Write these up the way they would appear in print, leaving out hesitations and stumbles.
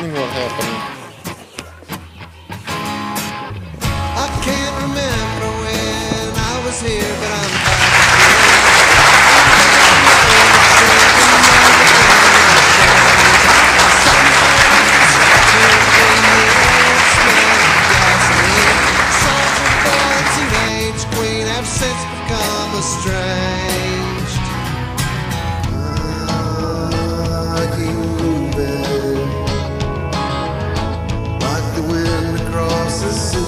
me what happened. I can't remember when I was here, but I'm back again. Soldier boy, teenage queen have since become estranged. I keep moving like the wind across the sea.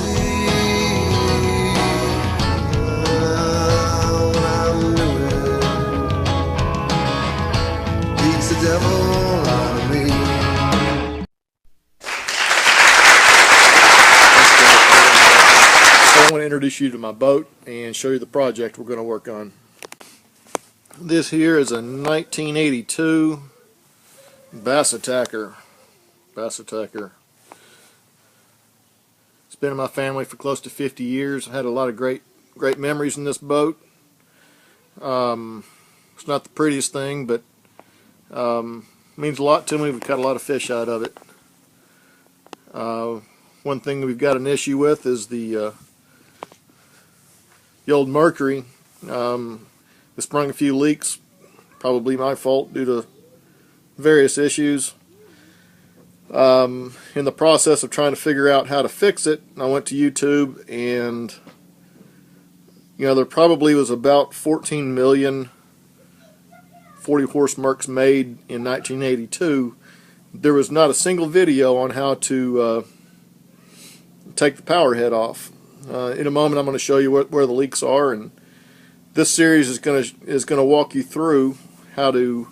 What I'm doing beats the devil out of me. So I want to introduce you to my boat and show you the project we're going to work on. This here is a 1982 Bass Attacker. It's been in my family for close to 50 years. I've had a lot of great memories in this boat. It's not the prettiest thing, but means a lot to me. We've caught a lot of fish out of it. One thing we've got an issue with is the old Mercury. It sprung a few leaks, probably my fault due to various issues. In the process of trying to figure out how to fix it, I went to YouTube, and there probably was about 14 million 40-horse Mercs made in 1982. There was not a single video on how to take the power head off. In a moment, I'm going to show you where the leaks are, and this series is going to walk you through how to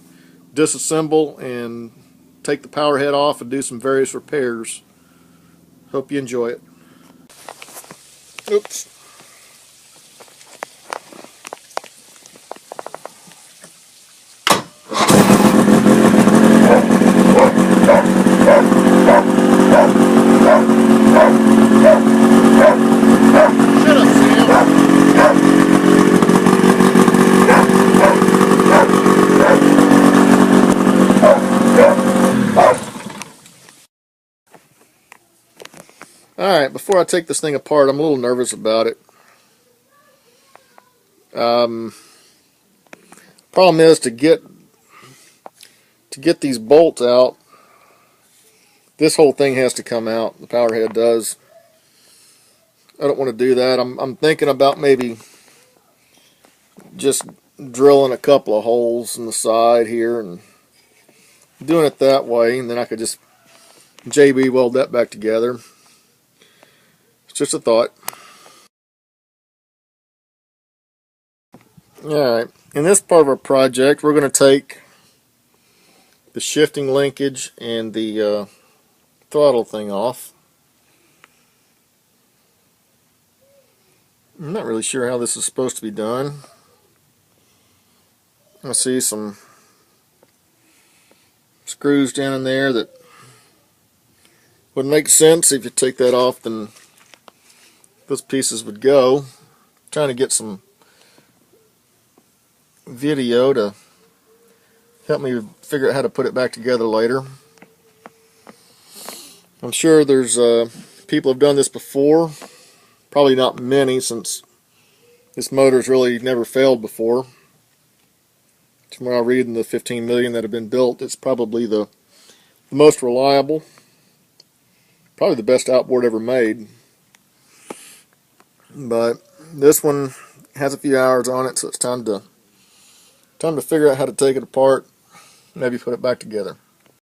disassemble and take the power head off and do some various repairs. Hope you enjoy it. Oops. Shut up, Sam. Alright, before I take this thing apart, I'm a little nervous about it. Problem is, to get these bolts out, this whole thing has to come out. The power head does. I don't want to do that. I'm thinking about maybe just drilling a couple of holes in the side here and doing it that way, and then I could just JB weld that back together. It's just a thought. Alright, in this part of our project, we're going to take the shifting linkage and the throttle thing off. I'm not really sure how this is supposed to be done. I see some screws down in there that would make sense. If you take that off, then those pieces would go. I'm trying to get some video to help me figure out how to put it back together later. I'm sure there's people have done this before. Probably not many, since this motor's really never failed before. From what I read in the 15 million that have been built, it's probably the most reliable. Probably the best outboard ever made. But this one has a few hours on it, so it's time to figure out how to take it apart, maybe put it back together.